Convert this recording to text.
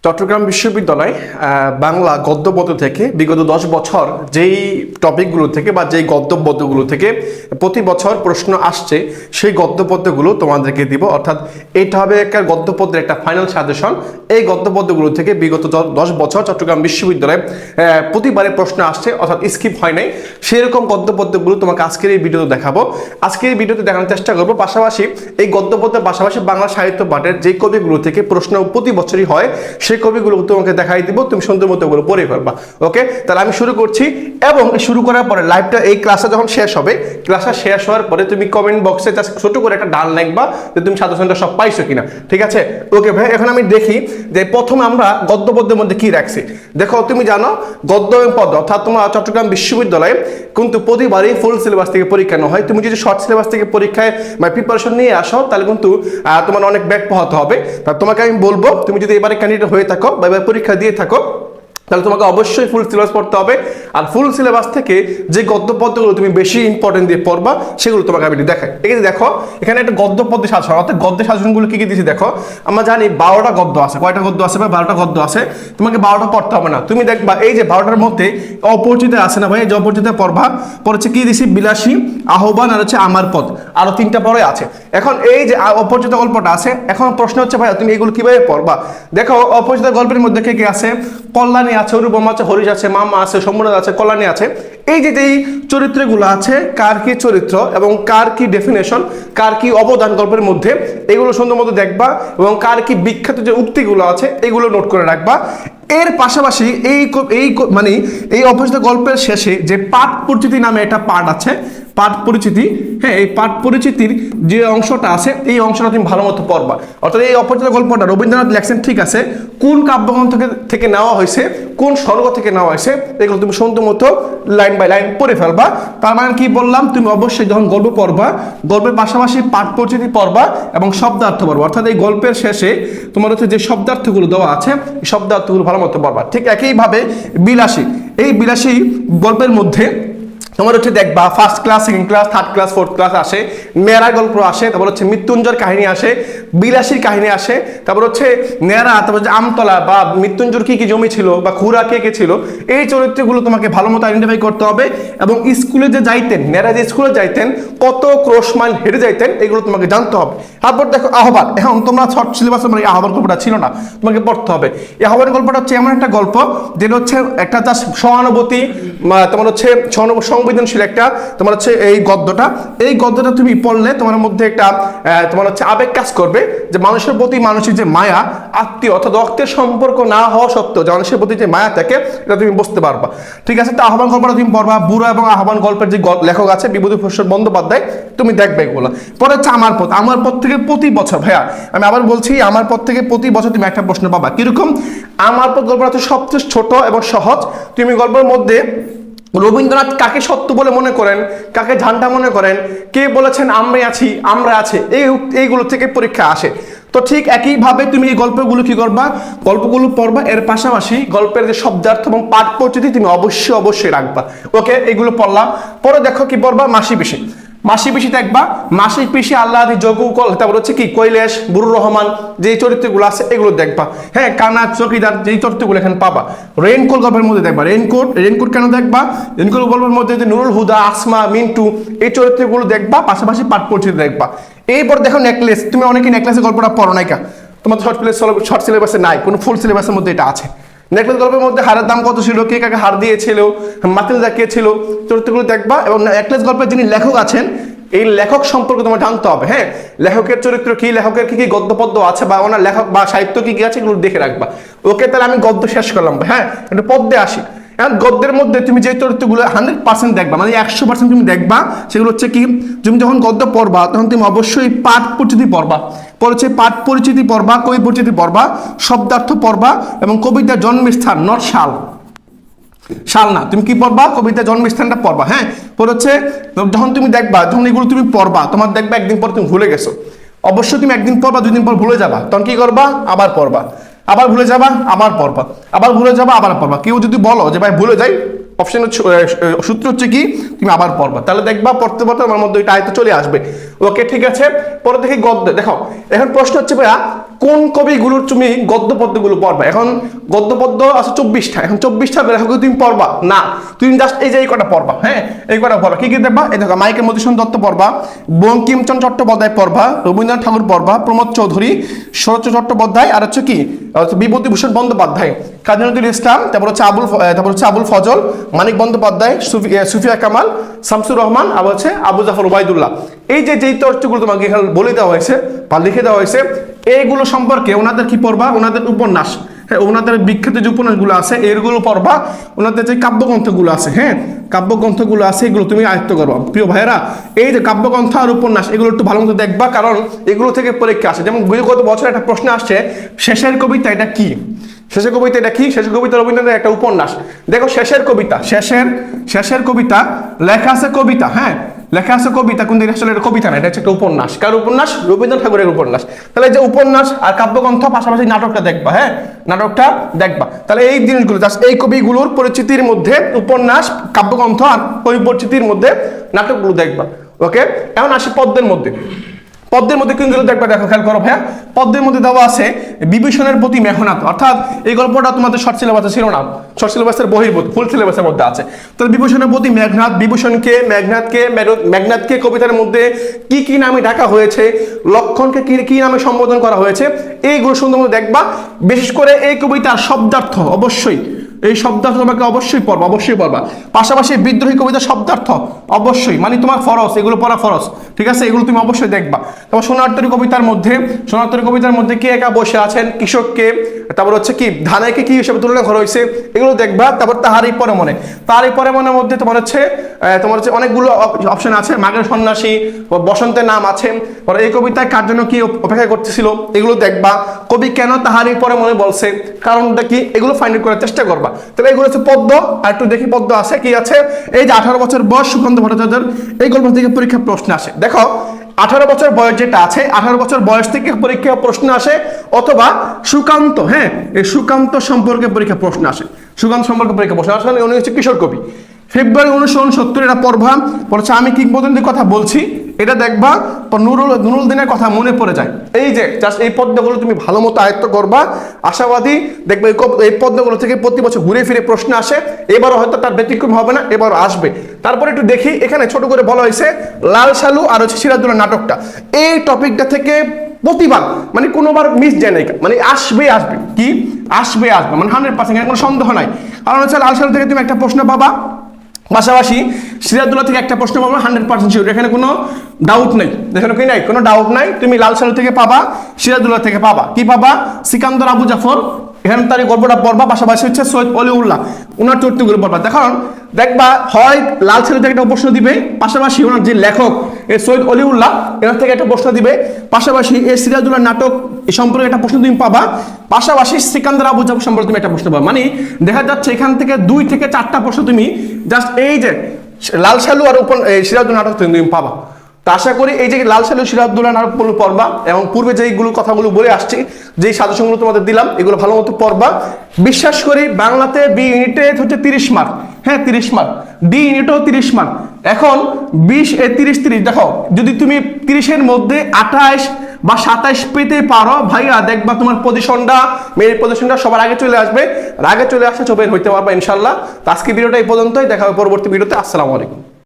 চট্টগ্রাম বিশ্ববিদ্যালয় বাংলা গদ্য পদ্য থেকে বিগত 10 বছর যেই টপিকগুলো থেকে বা যেই গদ্য পদ্যগুলো থেকে প্রতি বছর প্রশ্ন আসছে সেই গদ্য পদ্যগুলো তোমাদেরকে দিব। অর্থাৎ এটা হবে একটা গদ্য পদ্যের একটা ফাইনাল সাজেশন। এই গদ্য পদ্যগুলো থেকে বিগত 10 বছর চট্টগ্রাম বিশ্ববিদ্যালয়ে প্রতিবারে প্রশ্ন আসছে, অর্থাৎ স্কিপ হয় নাই। সেরকম গদ্য পদ্যগুলো তোমাকে আজকের এই ভিডিওতে দেখাবো। আজকের এই ভিডিওতে দেখানোর চেষ্টা করবো। পাশাপাশি এই গদ্য পদ্যের পাশাপাশি বাংলা সাহিত্য পাঠের যে কবিগুলো থেকে প্রশ্ন প্রতি বছরই হয় সেই কবিগুলো তোমাকে দেখাই দিব, তুমি সুন্দর মতো ওগুলো পড়ে ফেলবা। ওকে, তাহলে আমি শুরু করছি। এবং শুরু করার পরে লাইভটা এই ক্লাসটা যখন শেষ হবে, ক্লাসটা শেষ হওয়ার পরে তুমি কমেন্ট বক্সে জাস্ট ছোট করে একটা ডান লিখবা যে তুমি সাজেশনটা সব পাইছো কিনা। ঠিক আছে? ওকে ভাই, এখন আমি দেখি যে প্রথমে আমরা গদ্য পদ্যের মধ্যে কি রাখছি। দেখো, তুমি জানো গদ্য এবং পদ্য অর্থাৎ তোমার চট্টগ্রাম বিশ্ববিদ্যালয়ে কিন্তু প্রতিবারই ফুল সিলেবাস থেকে পরীক্ষা নেওয়া হয়। তুমি যদি শর্ট সিলেবাস থেকে পরীক্ষায় প্রিপারেশন নিয়ে আসো তাহলে কিন্তু তোমার অনেক ব্যাক পোহাতে হবে। তোমাকে আমি বলবো, তুমি যদি এবারে ক্যান্ডিডেট হয়ে থাকো বা এবার পরীক্ষা দিয়ে থাকো তাহলে তোমাকে অবশ্যই ফুল সিলেবাস পড়তে হবে। আর ফুল সিলেবাস থেকে যে গদ্য পদ্যগুলো তুমি বেশি ইম্পর্টেন্ট দিয়ে পড়বা সেগুলো তোমাকে আমি দেখাই। ঠিক আছে? দেখো, এখানে একটা গদ্য পদ্য সাজেশন, অর্থাৎ গদ্য সাজেশনগুলো কি কি দিয়েছি দেখো। আমরা জানি 12টা গদ্য আছে। কয়টা গদ্য আছে? ভাই 12টা গদ্য আছে। তোমাকে 12টা পড়তে হবে না। তুমি দেখবা এই যে 12টার মধ্যে অপরিচিত আছে না ভাই, এই যে অপরিচিত পড়বা। পড়ছে কি দিছি? বিলাসী, আহ্বান আর হচ্ছে আমার পদ, আরো 3টা পরে আছে। এখন এই যে অপরিচিত গল্পটা আছে, এখন প্রশ্ন হচ্ছে ভাই তুমি এগুলো কিভাবে পড়বা। দেখো, অপরিচিত গল্পের মধ্যে কে কে আছে? কল্যাণী আছে, অনুপম আছে, হরিশ আছে, মামা আছে, সম্রাট আছে, কল্যাণী আছে। এই যে যেই চরিত্রগুলো আছে, কার কি চরিত্র এবং কার কি ডেফিনেশন, কার কি অবদান গল্পের মধ্যে, এগুলো সুন্দর মতো দেখবা এবং কার কি বিখ্যাত যে উক্তিগুলো আছে এগুলো নোট করে রাখবা। এর পাশাপাশি মানে এই অপরিচিত গল্পের শেষে যে পাঠ পরিচিতি নামে একটা পাঠ আছে, পাঠ পরিচিতি। হ্যাঁ, এই পাঠ পরিচিতির যে অংশটা আছে এই অংশটা তুমি ভালো মতো পড়বা। অর্থাৎ এই অপরিচিত গল্পটা রবীন্দ্রনাথ লেখছেন, ঠিক আছে, কোন কাব্যগ্রন্থ থেকে নেওয়া হয়েছে, কোন স্বর্গ থেকে নেওয়া হয়েছে, এগুলো তুমি সুন্দর মতো লাইন বাই লাইন পড়ে ফেলবা। তার মানে কি বললাম, তুমি অবশ্যই যখন গল্প পড়বা, গল্পের পাশাপাশি পাঠ পরিচিতি পড়বা এবং শব্দার্থ পড়বা। অর্থাৎ এই গল্পের শেষে তোমার হচ্ছে যে শব্দার্থগুলো দেওয়া আছে এই শব্দার্থগুলো ভালো মতো পড়বা। ঠিক একইভাবে বিলাসী, এই বিলাসী গল্পের মধ্যে তোমার হচ্ছে দেখবা first class, second class, third class, fourth class আসে, নেড়া গল্প আসে, তারপর হচ্ছে মৃত্যুঞ্জয়ের কাহিনী আসে, বিলাসীর কাহিনী আসে, তারপর হচ্ছে নেড়া, তারপর হচ্ছে আমতলা বা মৃত্যুঞ্জয়ের কি কি জমি ছিল বা খুরা কে কে ছিল, এই চরিত্রগুলো তোমাকে ভালো মতো আইডেন্টিফাই করতে হবে। এবং স্কুলে যে যাইতেন, নেড়া যে স্কুলে যাইতেন, কত ক্রোশ মাইল হেঁটে যাইতেন, এগুলো তোমাকে জানতে হবে। তারপর দেখো আহ্বান, এখন তোমরা শর্ট সিলেবাসে এই আহ্বান গল্পটা ছিল না, তোমাকে পড়তে হবে। এই আহ্বান গল্পটা হচ্ছে এমন একটা গল্প যেটা হচ্ছে একটা জাস্ট সহানুভূতি, তোমার হচ্ছে সংবেদনশীল একটা তোমার হচ্ছে এই গদ্যটা তুমি পড়লে তোমার মধ্যে একটা তোমার হচ্ছে আবেগ কাজ করবে যে মানুষের প্রতি মানুষের যে মায়া, আত্মীয় অর্থাৎ রক্তের সম্পর্ক না হওয়া সত্ত্বেও যে মানুষের প্রতি যে মায়া থাকে এটা তুমি বুঝতে পারবা। ঠিক আছে? তো আহ্বান গল্পটা তুমি পড়বা। বুড়ো এবং আহ্বান গল্পের যে লেখক আছে বিভূতিভূষণ বন্দ্যোপাধ্যায়, তুমি দেখবে এগুলো। পরে হচ্ছে আমার পথ। আমার পথ থেকে প্রতি বছর, ভাইয়া আমি আবার বলছি, আমার পথ থেকে প্রতি বছর তুমি একটা প্রশ্ন পাবা। কিরকম? আমার পথ গল্পটা হচ্ছে সবচেয়ে ছোট এবং সহজ। তুমি গল্পের মধ্যে রবীন্দ্রনাথ কাকে সত্য বলে মনে করেন, কাকে ঝান্ডা মনে করেন, কে বলেছেন আমরা আছি, এইগুলো থেকে পরীক্ষা আসে। তো ঠিক একইভাবে তুমি এই গল্পগুলো কি করবা, গল্পগুলো পড়বা। এর পাশাপাশি গল্পের যে শব্দার্থ এবং পাঠ পরিচিতি তুমি অবশ্যই রাখবা। ওকে, এগুলো পড়লাম। পরে দেখো কি পড়বা, মাসি পিসি দেখবা। মাসিক পিসি, আল্লাহ যোগু, তারপর হচ্ছে কি কৈলাস, বুরুর রহমান, যে চরিত্রগুলো আছে এগুলো দেখবা। হ্যাঁ, কানা চৌকিদার, যেই চরিত্রগুলো এখানে পাবা। রেইনকোট গল্পের মধ্যে দেখবা। রেইনকোট কেন দেখবা? রেইনকোট গল্পের মধ্যে যে নুরুল হুদা, আসমা, মিন্টু, এই চরিত্রগুলো দেখবা, পাশাপাশি পাঠ পরিচিতি দেখবা। এরপর দেখো নেকলেস। তুমি অনেকে নেকলেসের গল্পটা পড়ো নাই, তোমার শর্ট সিলেবাসে নাই, কোনো ফুল সিলেবাসের মধ্যে এটা আছে। নেকলেস গল্পের মধ্যে হারের দাম কত ছিল, কে কাকে হার দিয়েছিল, মাতিলদা কে ছিল, চরিত্রগুলো দেখবা। এবং নেকলেস গল্পের যিনি লেখক আছেন এই লেখক সম্পর্কে তোমার জানতে হবে। হ্যাঁ, লেখকের চরিত্র কি, লেখকের কি কি গদ্য পদ্য আছে বা ওনার লেখক বা সাহিত্য কি কি আছে এগুলো দেখে রাখবা। ওকে, তাহলে আমি গদ্য শেষ করলাম। হ্যাঁ, একটু পদ্যে আসি। গদ্যের মধ্যে তুমি যে চরিত্রগুলো 100% দেখবা, মানে 100% তুমি দেখবা, সেগুলো হচ্ছে কি, তুমি যখন গদ্য পড়বা তখন তুমি অবশ্যই পাঠ পরিচিতি পড়বা। পরে হচ্ছে পাঠ পরিচিতি পড়বা, কবি পরিচিতি পড়বা, শব্দার্থ পড়বা এবং কবিতার জন্মস্থান, নট শাল না, তুমি কি পড়বা, কবিতার জন্মস্থানটা পড়বা। হ্যাঁ, পরে হচ্ছে যখন তুমি দেখবা, যখন এগুলো তুমি পড়বা, তোমার দেখবা একদিন পর তুমি ভুলে গেছো। অবশ্যই তুমি একদিন পড়বা, 2 দিন পর ভুলে যাবা, তখন কি করবা, আবার পড়বা, আবার ভুলে যাবা, আবার পড়বা, আবার ভুলে যাবা, আবার পড়বা। কেউ যদি বলো যে ভাই ভুলে যাই, অপশন হচ্ছে সূত্র হচ্ছে কি, তুমি আবার পড়বা, তাহলে দেখবা পড়তে আমার মধ্যে এটা আয়ত্ত চলে আসবে। ওকে, ঠিক আছে। পরে দেখি গদ্য। দেখো এখন প্রশ্ন হচ্ছে ভাইয়া কোন কবিগুলোর তুমি গদ্য পদ্যগুলো পড়বা। এখন গদ্য পদ্য আছে 24টা, এখন 24টা লেখক তুমি পড়বা না, তুমি জাস্ট এই যে এই কটা পড়বা। হ্যাঁ, এই কটা পড়বা। কি কি দেখবা? এই দেখো, মাইকেল মধুসূদন দত্ত পড়বা, বঙ্কিমচন্দ্র চট্টোপাধ্যায় পড়বা, রবীন্দ্রনাথ ঠাকুর পড়বা, প্রমোদ চৌধুরী, শরৎ চট্টোপাধ্যায়, আর হচ্ছে কি বিভূতিভূষণ বন্দ্যোপাধ্যায়, কাজী নজরুল ইসলাম, তারপর হচ্ছে আবুল ফজল, মানিক বন্দ্যোপাধ্যায়, সুফিয়া কামাল, শামসুর রহমান, আবার হচ্ছে আবু জাফর ওবায়দুল্লাহ। এই যে যেই তথ্যগুলো তোমাকে এখানে বলে দেওয়া হয়েছে বা লিখে দেওয়া হয়েছে, এইগুলো সম্পর্কে ওনাদের কি পড়বা? ওনাদের উপন্যাস, হ্যাঁ, ওনাদের বিখ্যাত যে উপন্যাসগুলো আছে এগুলো পড়বা, ওনাদের যে কাব্যগ্রন্থগুলো আছে, হ্যাঁ, কাব্যগ্রন্থগুলো আছে এগুলো তুমি আয়ত্ত করবা। প্রিয় ভাইয়েরা, এই যে কাব্যগ্রন্থ আর উপন্যাস এগুলো একটু ভালো মতো দেখবা, কারণ এগুলো থেকে পরীক্ষা আসে। যেমন বিগত বছর একটা প্রশ্ন আসছে, শেষের কবিতা এটা কি? শেষের কবিতা এটা কি? শেষের কবিতা রবীন্দ্রনাথের একটা উপন্যাস। দেখো, শেষের কবিতা, শেষের কবিতা লেখা আছে কবিতা, হ্যাঁ, লেখা আছে কবিতা, কিন্তু এটা আসলে কবিতা না, এটা হচ্ছে একটা উপন্যাস। কার উপন্যাস? রবীন্দ্রনাথ ঠাকুরের উপন্যাস। তাহলে যে উপন্যাস আর কাব্যগ্রন্থ, পাশাপাশি নাটকটা দেখবা, হ্যাঁ, নাটকটা দেখবা। তাহলে এই জিনিসগুলো জাস্ট এই কবিগুলোর পরিচিতির মধ্যে উপন্যাস, কাব্যগ্রন্থ আর পরিচিতির মধ্যে নাটকগুলো দেখবা। ওকে, এখন আসি পদ্মের মধ্যে। পদ্মের মধ্যে কোনগুলো দেখবা? দেখো, খেয়াল করো ভাইয়া, পদ্মের মধ্যে দেওয়া আছে বিভীষণের প্রতি মেঘনাদ, অর্থাৎ এই গল্পটা তোমাদের শর্ট সিলেবাসে ছিল না, শর্ট সিলেবাসের বহির্ভূত, ফুল সিলেবাসের মধ্যে আছে। তাহলে বিভীষণের প্রতি মেঘনাদ, বিভীষণকে, মেঘনাদকে কবিতার মধ্যে কি কি নামে ডাকা হয়েছে, লক্ষণকে কি নামে সম্বোধন করা হয়েছে, এইগুলো সুন্দর দেখবা। বিশেষ করে এই কবিতার শব্দার্থ, অবশ্যই এই শব্দার্থ তোমাকে অবশ্যই পড়বা। পাশাপাশি বিদ্রোহী কবিতা শব্দার্থ অবশ্যই, মানে তোমার ফরজ, এগুলো পড়া ফরজ, ঠিক আছে, এগুলো তুমি অবশ্যই দেখবা। তারপর সোনারতরী কবিতার মধ্যে কে একা বসে আছেন, কৃষককে, তারপর হচ্ছে কি ধানেকে কি হিসেবে তুলনা করা হয়েছে, এগুলো দেখবা। তারপর তাহারই পরে মনের মধ্যে তোমার হচ্ছে অনেকগুলো অপশন আছে, মাঘের সন্ন্যাসী, বসন্তের নাম আছে, এই কবিতায় কার জন্য কি অপেক্ষা করতেছিল, এগুলো দেখবা। কবি কেন তাহারই পরে মনে বলছে, কারণটা কি, এগুলো ফাইন্ড আউট করার চেষ্টা করবা। তাহলে এগুলো হচ্ছে পদ্ম। আর একটু দেখি পদ্ম আছে কি আছে। এই যে 18 বছর বয়স সুকান্ত ভট্টাচার্যের, এই গল্প থেকে পরীক্ষা প্রশ্ন আসে। দেখো, 18 বছর বয়স যেটা আছে, 18 বছর বয়স থেকে পরীক্ষা প্রশ্ন আসে, অথবা সুকান্ত, হ্যাঁ, এই সুকান্ত সম্পর্কে পরীক্ষা প্রশ্ন আসে, উনি হচ্ছে কিশোর কবি। ফেব্রুয়ারি 1969 এটা পড়বা। পড়ছে আমি কিংবদন্তির কথা বলছি, এটা দেখবা। নুরুল দিনের কথা মনে পড়ে যায়। এই যে জাস্ট এই পদ্মগুলো তুমি ভালো মতো আয়ত্ত করবা, আশাবাদী দেখবে এই পদ্মগুলো থেকে প্রতি বছর ঘুরে ফিরে প্রশ্ন আসে। এবারও হয়তো তার ব্যতিক্রম হবে না, এবারও আসবে। তারপরে একটু দেখি, এখানে ছোট করে বলা হয়েছে লাল সালু আর হচ্ছে সিরাজদৌল্লা নাটকটা, এই টপিকটা থেকে প্রতিবার মানে কোনোবার মিস যায় না, মানে আসবে কি আসবে মানে 100%, কোনো সন্দেহ নাই। কারণ হচ্ছে লাল সালু থেকে তুমি একটা প্রশ্ন পাবা, পাশাপাশি সিরাজদৌল্লা থেকে একটা প্রশ্ন পাবো 100% শিওর, এখানে কোনো ডাউট নেই, এখানে কি নাই, কোনো ডাউট নাই। তুমি লাল সালু থেকে পাবা, সিরাজদৌল্লা থেকে পাবা, কি পাবা, সিকান্দর আবু জাফর, এখানে তার গল্পটা পড়বা। পাশাপাশি হচ্ছে সৈয়দ অলিউল্লাহ, ওনার চরিত্রগুলো পড়বা। দেখবা হয় লাল সালু থেকে একটা প্রশ্ন দিবে, পাশাপাশি ওনার যে লেখক সৈয়দ অলিউল্লাহ, এনার থেকে একটা প্রশ্ন দিবে, পাশাপাশি এই সিরাজদৌল্লাহ নাটক এই সম্পর্কে একটা প্রশ্ন তুমি পাবা, পাশাপাশি সিকান্দর আবু জাফর সম্পর্কে তুমি একটা প্রশ্ন পাবা। মানে দেখা যাচ্ছে এখান থেকে 2 থেকে 4টা প্রশ্ন তুমি জাস্ট এই যে লাল সালু আর সিরাজদৌল্লাহ নাটক তুমি পাবা। তা আশা করি এই যে লাল সালু সিরাজদৌল্লাহ নাটকগুলো পড়বা, এবং পূর্বে যেইগুলো কথাগুলো বলে আসছি, যেই সাজেশনগুলো তোমাদের দিলাম, এগুলো ভালো মতো পড়বা। বিশ্বাস করি বাংলাতে বি ইউনিটে হচ্ছে 30 মার্ক, হ্যাঁ 30 মার্ক, ডি ইউনিটেও 30 মার্ক। এখন 20 30 দেখো, যদি তুমি 30-এর মধ্যে 28 বা 27 পেতে পারো ভাইয়া, দেখবা তোমার পজিশনটা, মেয়ের পজিশনটা সবার আগে চলে আসবে, আর আগে চলে আসলে চোপের হইতে পারবা ইনশাল্লাহ। তো আজকে ভিডিওটা এই পর্যন্তই, দেখা হবে পরবর্তী ভিডিওতে। আসসালামু আলাইকুম।